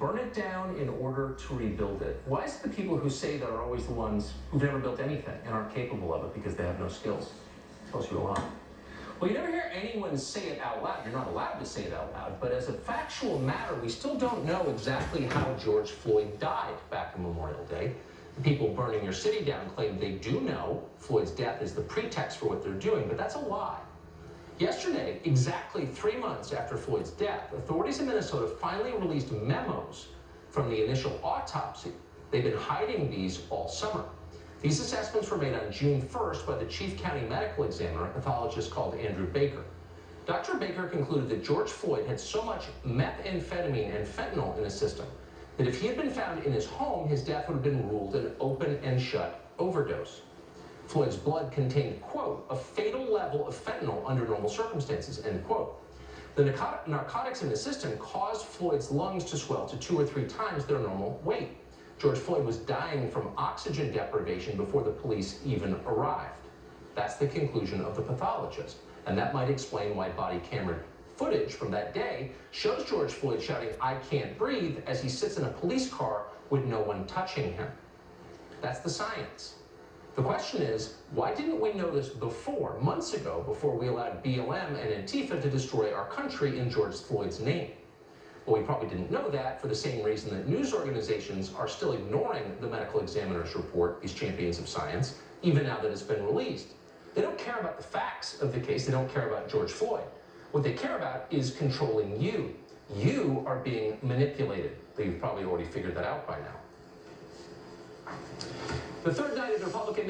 burn it down in order to rebuild it. Why is it the people who say that are always the ones who've never built anything and aren't capable of it because they have no skills? Tells you a lot. Well, you never hear anyone say it out loud. You're not allowed to say it out loud, but as a factual matter, we still don't know exactly how George Floyd died back on Memorial Day. The people burning your city down claim they do know Floyd's death is the pretext for what they're doing, but that's a lie. Yesterday, exactly 3 months after Floyd's death, authorities in Minnesota finally released memos from the initial autopsy. They've been hiding these all summer. These assessments were made on June 1st by the chief county medical examiner, a pathologist called Andrew Baker. Dr. Baker concluded that George Floyd had so much methamphetamine and fentanyl in his system that if he had been found in his home, his death would have been ruled an open and shut overdose. Floyd's blood contained, quote, a fatal level of fentanyl under normal circumstances, end quote. The narcotics in the system caused Floyd's lungs to swell to 2 or 3 times their normal weight. George Floyd was dying from oxygen deprivation before the police even arrived. That's the conclusion of the pathologist, and that might explain why body camera footage from that day shows George Floyd shouting, "I can't breathe," as he sits in a police car with no one touching him. That's the science. The question is, why didn't we know this before, months ago, before we allowed BLM and Antifa to destroy our country in George Floyd's name? Well, we probably didn't know that for the same reason that news organizations are still ignoring the medical examiner's report, these champions of science, even now that it's been released. They don't care about the facts of the case. They don't care about George Floyd. What they care about is controlling you. You are being manipulated. You've probably already figured that out by now. The third night of the Republican